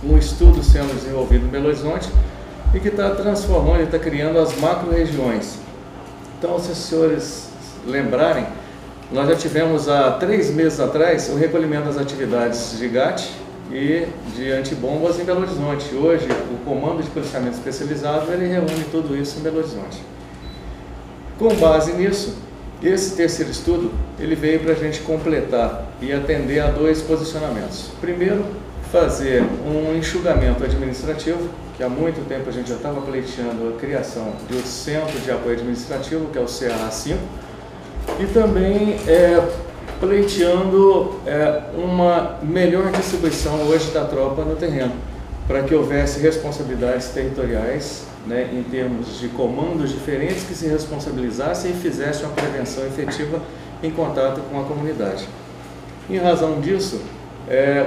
um estudo sendo desenvolvido em Belo Horizonte e que está transformando e está criando as macro-regiões. Então, se os senhores lembrarem, nós já tivemos há 3 meses atrás o recolhimento das atividades de GAT e de antibombas em Belo Horizonte. Hoje, o Comando de Policiamento Especializado ele reúne tudo isso em Belo Horizonte. Com base nisso, esse terceiro estudo ele veio para a gente completar e atender a 2 posicionamentos. Primeiro, fazer um enxugamento administrativo, que há muito tempo a gente já estava pleiteando a criação de um Centro de Apoio Administrativo, que é o CAA5, e também pleiteando uma melhor distribuição hoje da tropa no terreno, para que houvesse responsabilidades territoriais, né, em termos de comandos diferentes que se responsabilizassem e fizessem uma prevenção efetiva em contato com a comunidade. Em razão disso,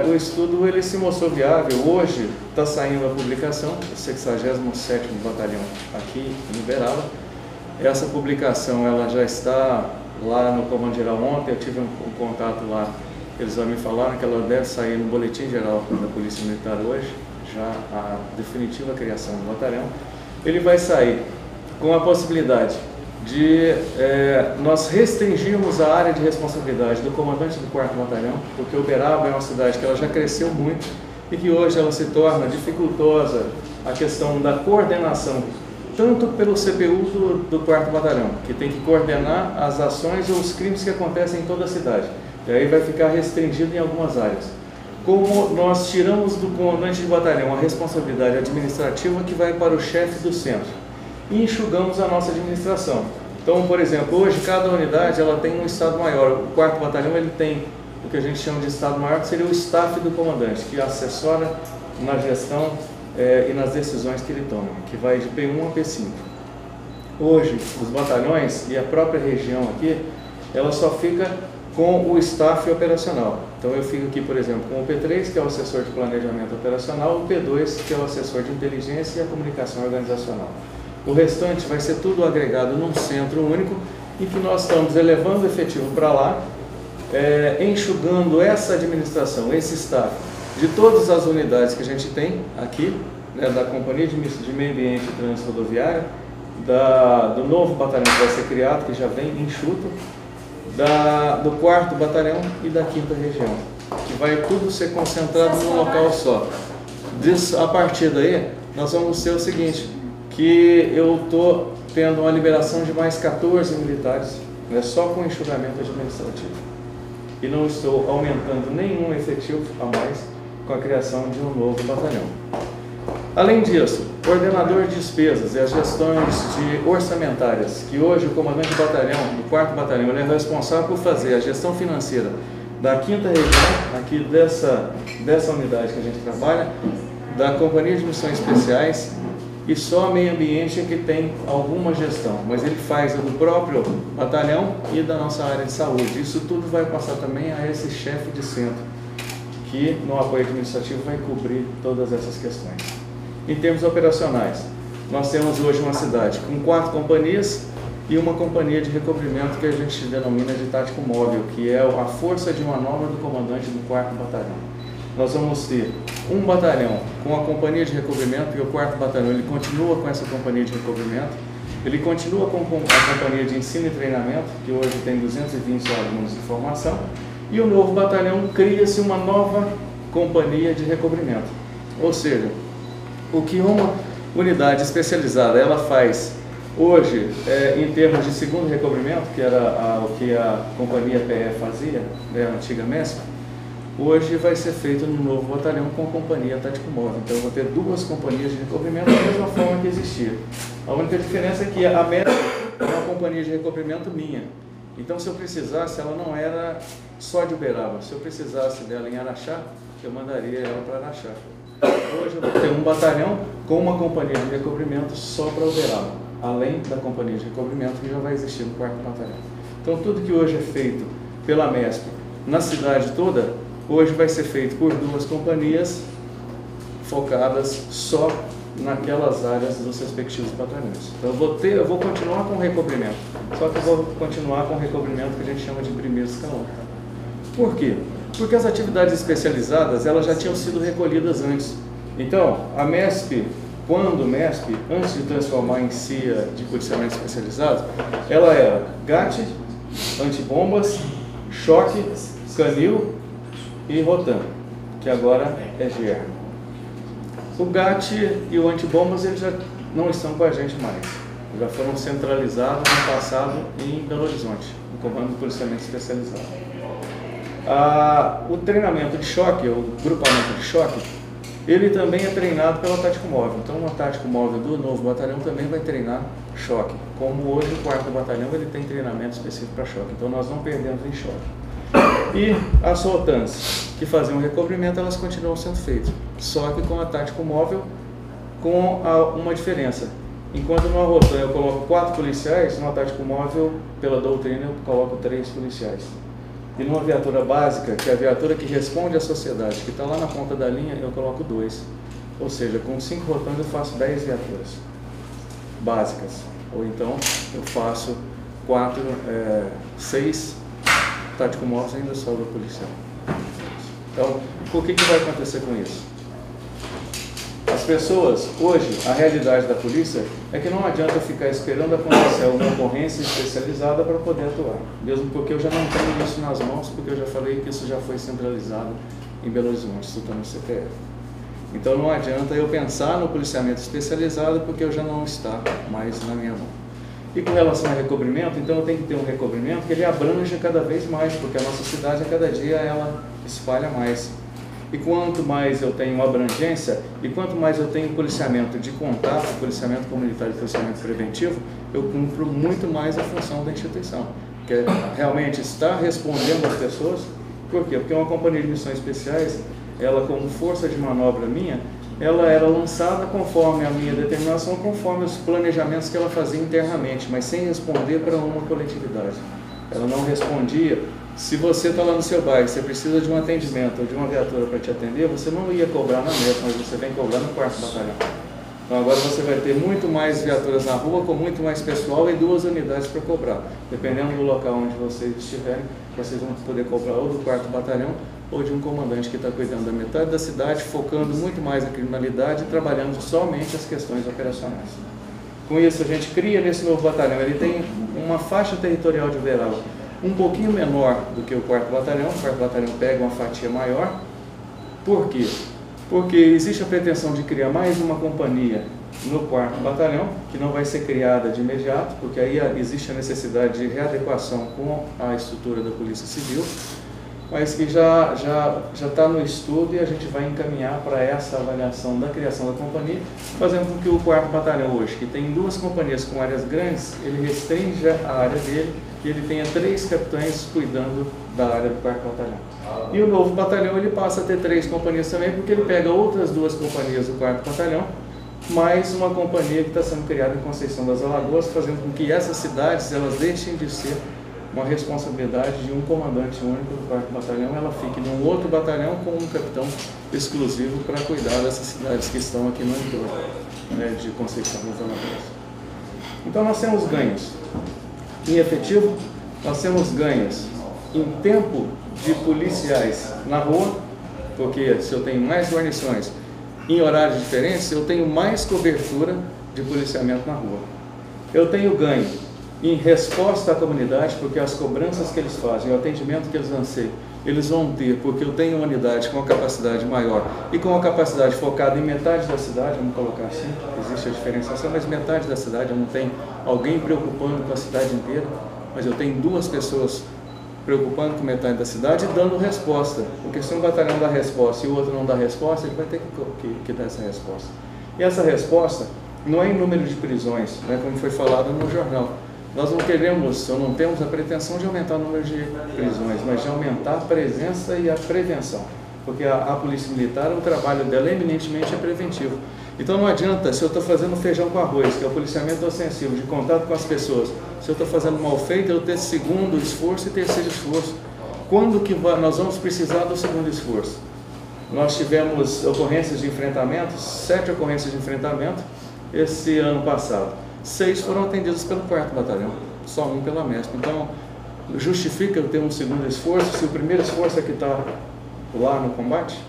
o estudo ele se mostrou viável. Hoje está saindo a publicação do 67º Batalhão aqui em Uberaba. Essa publicação ela já está lá no Comando Geral. Ontem eu tive um contato lá, eles já me falaram que ela deve sair no Boletim Geral da Polícia Militar hoje, já a definitiva criação do batalhão. Ele vai sair com a possibilidade de nós restringirmos a área de responsabilidade do comandante do 4º Batalhão, porque Uberaba é uma cidade que ela já cresceu muito e que hoje ela se torna dificultosa a questão da coordenação, tanto pelo CPU do 4º Batalhão, que tem que coordenar as ações ou os crimes que acontecem em toda a cidade, e aí vai ficar restringido em algumas áreas. Como nós tiramos do comandante de batalhão a responsabilidade administrativa que vai para o chefe do centro e enxugamos a nossa administração. Então, por exemplo, hoje cada unidade ela tem um estado maior. O 4º Batalhão ele tem o que a gente chama de estado maior, que seria o staff do comandante, que assessora na gestão e nas decisões que ele toma, que vai de P1 a P5. Hoje, os batalhões e a própria região aqui, ela só fica com o staff operacional. Então eu fico aqui, por exemplo, com o P3, que é o assessor de planejamento operacional, o P2, que é o assessor de inteligência e a comunicação organizacional. O restante vai ser tudo agregado num centro único, em que nós estamos elevando o efetivo para lá, enxugando essa administração, esse staff, de todas as unidades que a gente tem aqui, né, da Companhia de Meio Ambiente e Trânsito Rodoviário, do novo batalhão que vai ser criado, que já vem enxuto, do 4º Batalhão e da 5ª Região, que vai tudo ser concentrado num local só. A partir daí, nós vamos ter o seguinte, que eu estou tendo uma liberação de mais 14 militares, né, só com enxugamento administrativo. E não estou aumentando nenhum efetivo a mais com a criação de um novo batalhão. Além disso, coordenador de despesas e as gestões orçamentárias, que hoje o comandante de batalhão, do 4º Batalhão, ele é responsável por fazer a gestão financeira da 5ª Região, aqui dessa unidade que a gente trabalha, da Companhia de Missões Especiais, e só meio ambiente é que tem alguma gestão, mas ele faz do próprio batalhão e da nossa área de saúde. Isso tudo vai passar também a esse chefe de centro, que no apoio administrativo vai cobrir todas essas questões. Em termos operacionais, nós temos hoje uma cidade com 4 companhias e uma companhia de recobrimento que a gente denomina de tático móvel, que é a força de manobra do comandante do 4º Batalhão. Nós vamos ter um batalhão com a companhia de recobrimento e o 4º Batalhão ele continua com essa companhia de recobrimento, ele continua com a companhia de ensino e treinamento, que hoje tem 220 alunos de formação, e o novo batalhão cria-se uma nova companhia de recobrimento. Ou seja, o que uma unidade especializada ela faz hoje, em termos de segundo recobrimento, que era o que a companhia PE fazia, né, a antiga MESP, hoje vai ser feito no novo batalhão com a companhia tático móvel. Então eu vou ter 2 companhias de recobrimento da mesma forma que existia. A única diferença é que a MESP é uma companhia de recobrimento minha. Então se eu precisasse, ela não era só de Uberaba. Se eu precisasse dela em Araxá, eu mandaria ela para Araxá. Hoje eu vou ter um batalhão com uma companhia de recobrimento só para Uberaba, além da companhia de recobrimento que já vai existir no 4º Batalhão. Então tudo que hoje é feito pela MESP na cidade toda, hoje vai ser feito por 2 companhias focadas só naquelas áreas dos respectivos batalhões. Então eu vou continuar com o recobrimento, só que eu vou continuar com o recobrimento que a gente chama de primeiro escalão. Por quê? Porque as atividades especializadas elas já tinham sido recolhidas antes. Então, a MESP, quando MESP, antes de transformar em CIA de policiamento especializado, ela era GAT, antibombas, choque, canil e Rotan, que agora é GER. O GAT e o antibombas eles já não estão com a gente mais, já foram centralizados no passado em Belo Horizonte, no Comando de Policiamento Especializado. O treinamento de choque, o grupamento de choque, ele também é treinado pela Tático Móvel. Então, uma Tático Móvel do novo batalhão também vai treinar choque. Como hoje o 4º Batalhão ele tem treinamento específico para choque. Então, nós não perdemos em choque. E as Rotans que faziam recobrimento, elas continuam sendo feitas. Só que com a Tático Móvel, com uma diferença. Enquanto numa Rotan eu coloco 4 policiais, numa Tático Móvel, pela doutrina, eu coloco 3 policiais. E numa viatura básica, que é a viatura que responde à sociedade, que está lá na ponta da linha, eu coloco 2. Ou seja, com 5 Rotans eu faço 10 viaturas básicas. Ou então eu faço 6 Tático Móveis ainda sobra policial. Então, o que vai acontecer com isso? As pessoas, hoje, a realidade da polícia é que não adianta ficar esperando acontecer uma ocorrência especializada para poder atuar. Mesmo porque eu já não tenho isso nas mãos, porque eu já falei que isso já foi centralizado em Belo Horizonte, isso está no CPF. Então não adianta eu pensar no policiamento especializado, porque eu já não está mais na minha mão. E com relação ao recobrimento, então eu tenho que ter um recobrimento que ele abranja cada vez mais, porque a nossa cidade a cada dia ela espalha mais. E quanto mais eu tenho abrangência e quanto mais eu tenho policiamento de contato, policiamento comunitário e policiamento preventivo, eu cumpro muito mais a função da instituição, que é realmente estar respondendo às pessoas. Por quê? Porque uma companhia de missões especiais, ela como força de manobra minha, ela era lançada conforme a minha determinação, conforme os planejamentos que ela fazia internamente, mas sem responder para uma coletividade. Ela não respondia. Se você está lá no seu bairro, você precisa de um atendimento ou de uma viatura para te atender, você não ia cobrar na MESP, mas você vem cobrar no 4º Batalhão. Então agora você vai ter muito mais viaturas na rua, com muito mais pessoal e 2 unidades para cobrar. Dependendo do local onde vocês estiverem, vocês vão poder cobrar ou do 4º Batalhão ou de um comandante que está cuidando da metade da cidade, focando muito mais na criminalidade e trabalhando somente as questões operacionais. Com isso, a gente cria nesse novo batalhão, ele tem uma faixa territorial de overall um pouquinho menor do que o 4º Batalhão. O 4º Batalhão pega uma fatia maior. Por quê? Porque existe a pretensão de criar mais uma companhia no 4º Batalhão, que não vai ser criada de imediato, porque aí existe a necessidade de readequação com a estrutura da Polícia Civil, mas que já está no estudo e a gente vai encaminhar para essa avaliação da criação da companhia, fazendo com que o 4º Batalhão hoje, que tem 2 companhias com áreas grandes, ele restrinja a área dele e ele tenha 3 capitães cuidando da área do 4º Batalhão. E o novo batalhão ele passa a ter 3 companhias também, porque ele pega outras 2 companhias do 4º Batalhão, mais uma companhia que está sendo criada em Conceição das Alagoas, fazendo com que essas cidades elas deixem de ser uma responsabilidade de um comandante único do 4º Batalhão, ela fique num outro batalhão com um capitão exclusivo para cuidar dessas cidades que estão aqui no entorno, né, de Conceição das Alagoas. Então nós temos ganhos em efetivo, nós temos ganhos em tempo de policiais na rua, porque se eu tenho mais guarnições em horários diferentes, eu tenho mais cobertura de policiamento na rua. Eu tenho ganho em resposta à comunidade, porque as cobranças que eles fazem, o atendimento que eles anseiam, eles vão ter, porque eu tenho uma unidade com uma capacidade maior e com uma capacidade focada em metade da cidade, vamos colocar assim, existe a diferenciação, mas metade da cidade, eu não tenho alguém preocupando com a cidade inteira, mas eu tenho 2 pessoas preocupando com metade da cidade e dando resposta, porque se um batalhão dá resposta e o outro não dá resposta, ele vai ter que dar essa resposta. E essa resposta não é em número de prisões, né, como foi falado no jornal. Nós não queremos, ou não temos a pretensão de aumentar o número de prisões, mas de aumentar a presença e a prevenção. Porque a Polícia Militar, o trabalho dela eminentemente é preventivo. Então não adianta, se eu estou fazendo feijão com arroz, que é o policiamento ostensivo, de contato com as pessoas, se eu estou fazendo mal feito, eu ter 2º esforço e 3º esforço. Quando que nós vamos precisar do 2º esforço? Nós tivemos ocorrências de enfrentamento, 7 ocorrências de enfrentamento esse ano passado. 6 foram atendidos pelo 4º Batalhão, só 1 pela MESP. Então, justifica eu ter um 2º esforço se o primeiro esforço é que está lá no combate?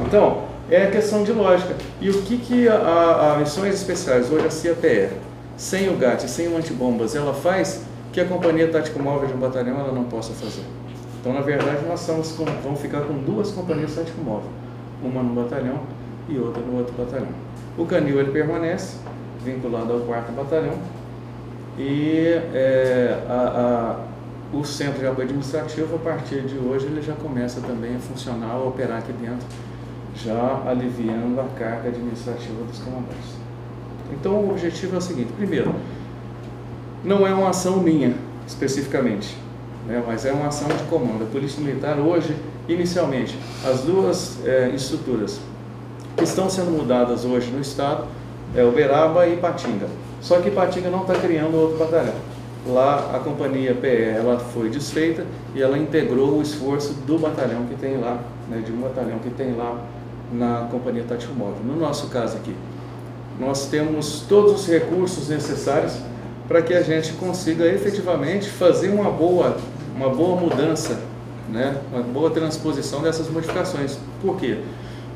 Então, É a questão de lógica. E o que a Missões Especiais, hoje a CIAPR, sem o GAT, sem o antibombas, ela faz que a Companhia Tático Móvel de um batalhão ela não possa fazer. Então, na verdade, nós vamos ficar com 2 companhias tático móvel, uma no batalhão e outra no outro batalhão. O canil ele permanece vinculado ao 4º batalhão e o centro de apoio administrativo, a partir de hoje, ele já começa também a funcionar, a operar aqui dentro, já aliviando a carga administrativa dos comandantes. Então, o objetivo é o seguinte: primeiro, não é uma ação minha, especificamente, né, mas é uma ação de comando. A Polícia Militar hoje, inicialmente, as 2 estruturas que estão sendo mudadas hoje no estado é Uberaba e Ipatinga. Só que Ipatinga não está criando outro batalhão. Lá a companhia PE ela foi desfeita e ela integrou o esforço do batalhão que tem lá, né, de um batalhão que tem lá na Companhia Tático Móvel. No nosso caso aqui, nós temos todos os recursos necessários para que a gente consiga efetivamente fazer uma boa mudança, né, uma boa transposição dessas modificações. Por quê?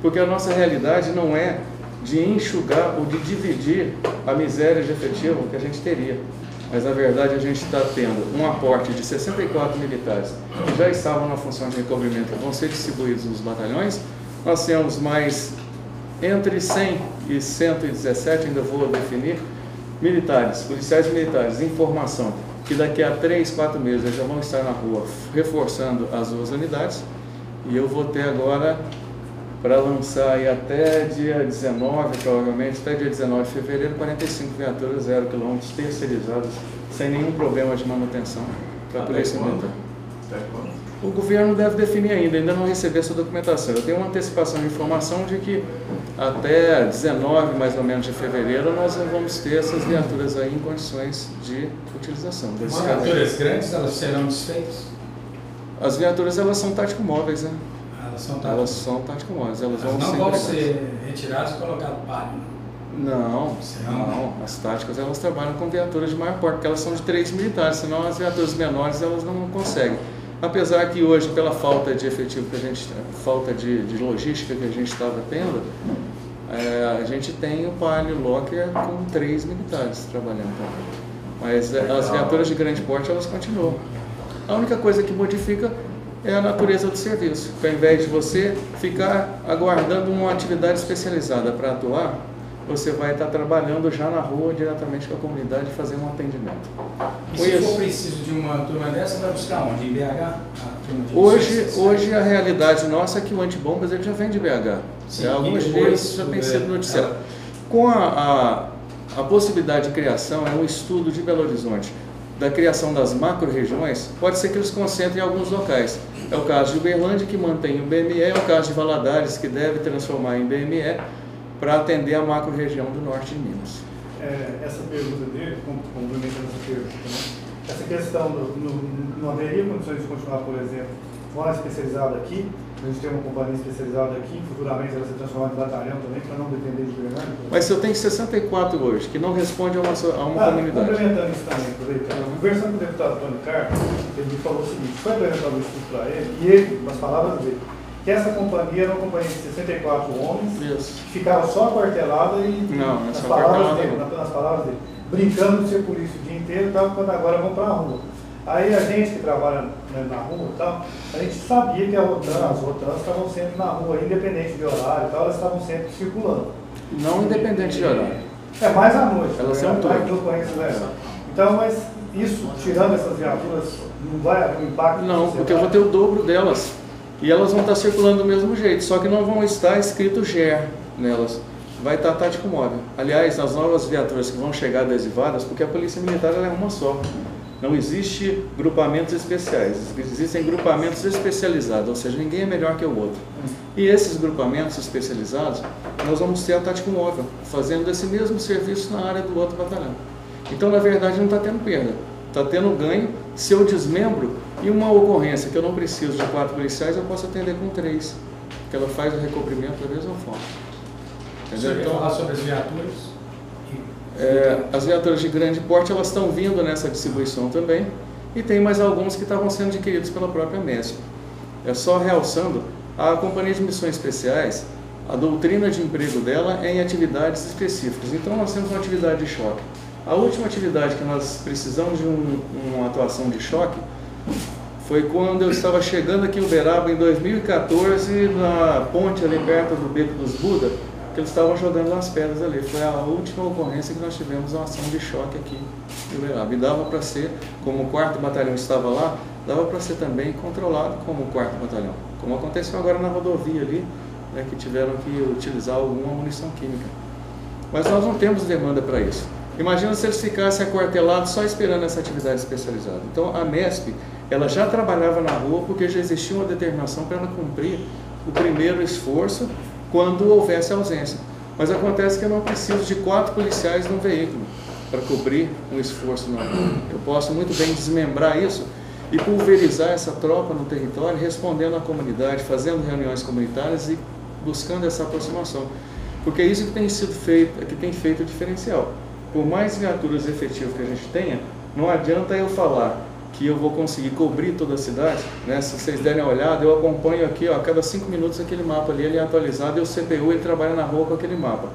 Porque a nossa realidade não é de enxugar ou de dividir a miséria de efetivo que a gente teria. Mas, na verdade, a gente está tendo um aporte de 64 militares que já estavam na função de recobrimento, que vão ser distribuídos nos batalhões. Nós temos mais entre 100 e 117, ainda vou definir, militares, policiais militares em formação, que daqui a 3, 4 meses já vão estar na rua reforçando as 2 unidades. E eu vou ter agora, para lançar aí até dia 19, provavelmente, até dia 19 de fevereiro, 45 viaturas 0 km terceirizadas, sem nenhum problema de manutenção para a Polícia Militar. O governo deve definir ainda não recebi essa documentação. Eu tenho uma antecipação de informação de que até 19, mais ou menos, de fevereiro, nós vamos ter essas viaturas aí em condições de utilização. As viaturas grandes, elas serão desfeitas? As viaturas, elas são tático-móveis, né? Elas são tático-móveis. Elas não vão ser retiradas e colocadas palio? Não. As táticas, elas trabalham com viaturas de maior porte, porque elas são de 3 militares, senão as viaturas menores, elas não conseguem. Apesar que hoje, pela falta de efetivo que a gente, falta de logística que a gente estava tendo, a gente tem o Palio Locker com 3 militares trabalhando também. Mas as viaturas de grande porte, elas continuam. A única coisa que modifica é a natureza do serviço. Que ao invés de você ficar aguardando uma atividade especializada para atuar, você vai estar trabalhando já na rua, diretamente com a comunidade, fazendo um atendimento. E se for preciso de uma turma dessa, vai buscar onde? Em BH? Hoje a realidade nossa é que o antibombas ele já vem de BH. Sim, alguns dias já tem sido noticiado. Com a possibilidade de criação, é um estudo de Belo Horizonte, da criação das macro-regiões, pode ser que eles concentrem em alguns locais. É o caso de Uberlândia, que mantém o BME, é o caso de Valadares, que deve transformar em BME, para atender a macro-região do norte de Minas. Essa pergunta dele, complementando essa pergunta, né? Essa questão, não haveria condições de continuar, por exemplo, fora especializada aqui, a gente tem uma companhia especializada aqui, futuramente ela ser transformada em batalhão também, para não depender de Uberlândia? Mas se eu tenho 64 hoje, que não responde a uma comunidade. Complementando isso também, conversando com o deputado Tony Carlos, ele me falou o seguinte: foi apresentado o estudo para ele, e ele, nas palavras dele, que essa companhia era uma companhia de 64 homens, que ficava só aquartelada e, nas palavras dele, brincando de ser polícia o dia inteiro, quando agora vão para a rua. Aí a gente que trabalha, né, na rua e tal, a gente sabia que as ROTANs estavam sempre na rua, independente de horário e tal, elas estavam sempre circulando. Não independente de horário. Mais à noite. Elas são todas. Então, mas isso, tirando essas viaturas, não vai haver um impacto? Não, porque eu vou ter o dobro delas. E elas vão estar circulando do mesmo jeito, só que não vão estar escrito GER nelas. Vai estar tático móvel. Aliás, nas novas viaturas que vão chegar adesivadas, porque a Polícia Militar ela é uma só. Não existe grupamentos especiais, existem grupamentos especializados, ou seja, ninguém é melhor que o outro. E esses grupamentos especializados, nós vamos ter a tático móvel, fazendo esse mesmo serviço na área do outro batalhão. Então, na verdade, não está tendo perda, está tendo ganho. Se eu desmembro, e uma ocorrência que eu não preciso de 4 policiais, eu posso atender com 3, que ela faz o recobrimento da mesma forma. Entendeu? Então, falar sobre as viaturas? As viaturas de grande porte, elas estão vindo nessa distribuição também, e tem mais alguns que estavam sendo adquiridos pela própria MESP. Só realçando, a Companhia de Missões Especiais, A doutrina de emprego dela é em atividades específicas. Então nós temos uma atividade de choque. A última atividade que nós precisamos de uma atuação de choque foi quando eu estava chegando aqui em Uberaba em 2014, na ponte ali perto do Beco dos Buda, que eles estavam jogando as pedras ali. Foi a última ocorrência que nós tivemos uma ação de choque aqui em Uberaba. E dava para ser, como o 4º Batalhão estava lá, dava para ser também controlado como o 4º Batalhão. Como aconteceu agora na rodovia ali, né, que tiveram que utilizar alguma munição química. Mas nós não temos demanda para isso. Imagina se eles ficassem aquartelados só esperando essa atividade especializada. Então a MESP, ela já trabalhava na rua porque já existia uma determinação para ela cumprir o primeiro esforço quando houvesse ausência. Mas acontece que eu não preciso de 4 policiais num veículo para cobrir um esforço na rua. Eu posso muito bem desmembrar isso e pulverizar essa tropa no território, respondendo à comunidade, fazendo reuniões comunitárias e buscando essa aproximação. Porque é isso que tem sido feito, que tem feito o diferencial. Por mais viaturas efetivas que a gente tenha, não adianta eu falar que eu vou conseguir cobrir toda a cidade, né? Se vocês derem uma olhada, eu acompanho aqui, ó, a cada 5 minutos aquele mapa ali, ele é atualizado e o CPU ele trabalha na rua com aquele mapa.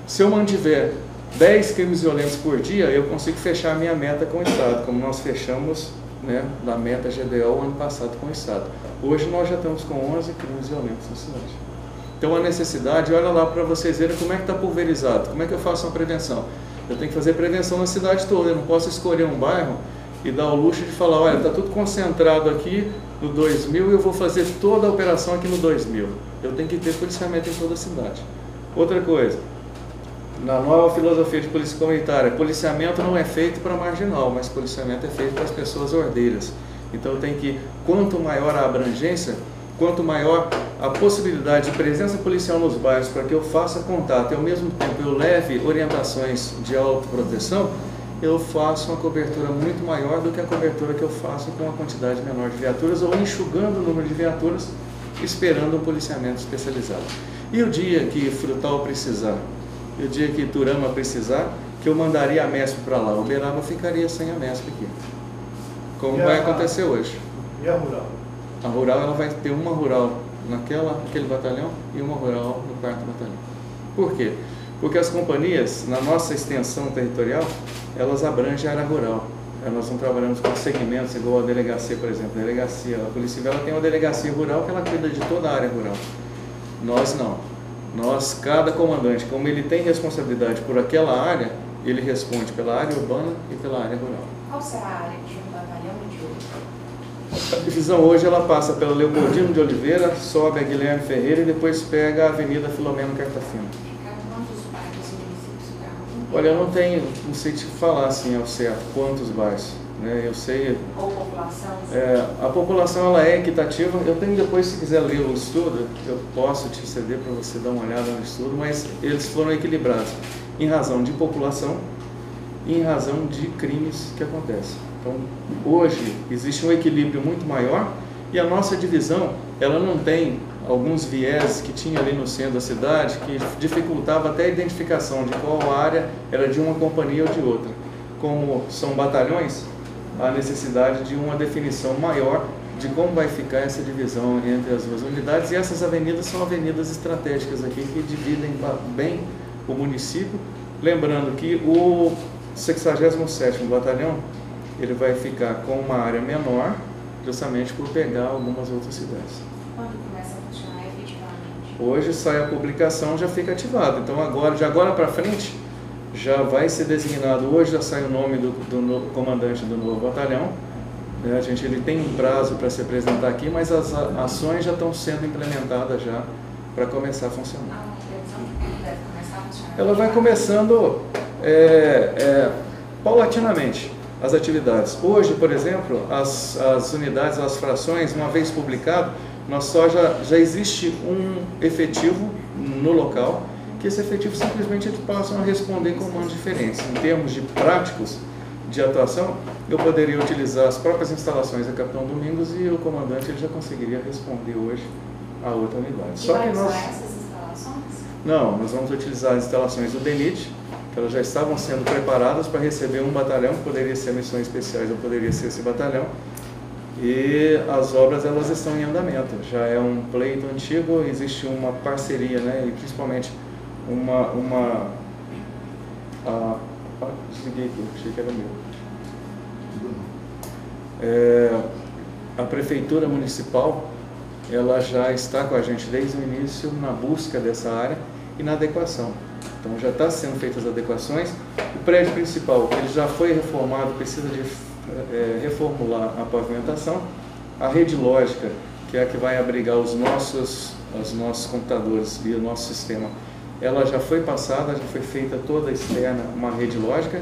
Se eu mantiver 10 crimes violentos por dia, eu consigo fechar a minha meta com o Estado, como nós fechamos, né, na meta GDO ano passado com o Estado. Hoje nós já estamos com 11 crimes violentos na cidade. Então a necessidade, olha lá para vocês verem como é que está pulverizado, como é que eu faço uma prevenção. Eu tenho que fazer prevenção na cidade toda, eu não posso escolher um bairro e dar o luxo de falar, olha, está tudo concentrado aqui no 2000 e eu vou fazer toda a operação aqui no 2000. Eu tenho que ter policiamento em toda a cidade. Outra coisa, na nova filosofia de polícia comunitária, policiamento não é feito para marginal, mas policiamento é feito para as pessoas ordeiras. Então eu tenho que, quanto maior a abrangência, quanto maior a possibilidade de presença policial nos bairros para que eu faça contato e ao mesmo tempo eu leve orientações de autoproteção, eu faço uma cobertura muito maior do que a cobertura que eu faço com uma quantidade menor de viaturas ou enxugando o número de viaturas esperando um policiamento especializado. E o dia que Frutal precisar, e o dia que Iturama precisar, que eu mandaria a MESP para lá, Uberaba ficaria sem a MESP aqui, como vai acontecer hoje. E a Rural? A Rural ela vai ter uma Rural naquele batalhão e uma Rural no 4º Batalhão. Por quê? Porque as companhias, na nossa extensão territorial, elas abrangem a área rural. Nós não trabalhamos com segmentos igual a delegacia, por exemplo. A Polícia Civil ela tem uma delegacia rural que ela cuida de toda a área rural. Nós não. Nós, cada comandante, como ele tem responsabilidade por aquela área, ele responde pela área urbana e pela área rural. Qual será a área de um batalhão e de outro? A divisão hoje ela passa pela Leopoldino de Oliveira, sobe a Guilherme Ferreira e depois pega a Avenida Filomeno Cartafino. Olha, eu não sei te falar assim ao certo quantos bairros, né? Eu sei. Ou população? A população ela é equitativa. Eu tenho depois, se quiser ler o estudo, eu posso te ceder para você dar uma olhada no estudo, mas eles foram equilibrados em razão de população e em razão de crimes que acontecem. Então, hoje existe um equilíbrio muito maior e a nossa divisão, ela não tem alguns viés que tinha ali no centro da cidade que dificultava até a identificação de qual área era de uma companhia ou de outra. Como são batalhões, há necessidade de uma definição maior de como vai ficar essa divisão entre as duas unidades, e essas avenidas são avenidas estratégicas aqui que dividem bem o município, lembrando que o 67º Batalhão ele vai ficar com uma área menor, justamente por pegar algumas outras cidades. Quando começa a funcionar efetivamente? Hoje sai a publicação, já fica ativado. Então de agora para frente, já vai ser designado, hoje já sai o nome do comandante do novo batalhão. Ele tem um prazo para se apresentar aqui, mas as ações já estão sendo implementadas já para começar a funcionar. Deve começar a funcionar? Ela vai começando paulatinamente as atividades. Hoje, por exemplo, as unidades, as frações, uma vez publicado, já existe um efetivo no local, que esse efetivo simplesmente eles passam a responder comandos diferentes. Em termos de práticos de atuação, eu poderia utilizar as próprias instalações da Capitão Domingos e o comandante ele já conseguiria responder hoje a outra unidade. Só que nós... essas instalações? Não, nós vamos utilizar as instalações do DENIT, que elas já estavam sendo preparadas para receber um batalhão, que poderia ser missões especiais ou poderia ser esse batalhão, E as obras elas estão em andamento, já é um pleito antigo, existe uma parceria, né, e principalmente desliguei aqui, achei que era meu. A Prefeitura Municipal ela já está com a gente desde o início na busca dessa área e na adequação. Então já está sendo feitas as adequações. O prédio principal, ele já foi reformado, precisa de reformular a pavimentação. A rede lógica, que é a que vai abrigar os nossos computadores e o nosso sistema, ela já foi passada, já foi feita toda externa uma rede lógica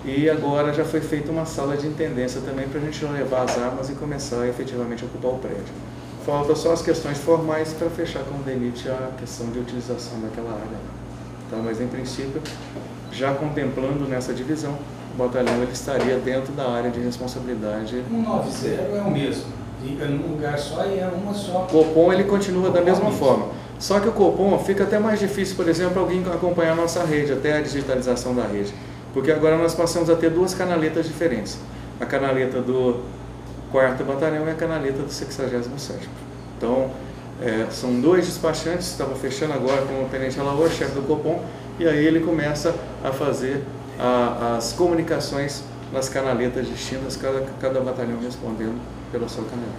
e agora já foi feita uma sala de intendência também para a gente levar as armas e começar efetivamente a ocupar o prédio. Falta só as questões formais para fechar com o DENIT a questão de utilização daquela área. Tá? Mas em princípio, já contemplando nessa divisão, o batalhão ele estaria dentro da área de responsabilidade. 190 é o mesmo, fica num lugar só e é uma só. O Copom ele continua da mesma forma. Só que o Copom fica até mais difícil, por exemplo, alguém acompanhar a nossa rede, até a digitalização da rede. Porque agora nós passamos a ter duas canaletas diferentes. A canaleta do 4º Batalhão e a canaleta do 67º. Então, são dois despachantes, estava fechando agora com o Tenente Alaor, chefe do Copom, e aí ele começa a fazer as comunicações nas canaletas distintas, cada batalhão respondendo pela sua canaleta.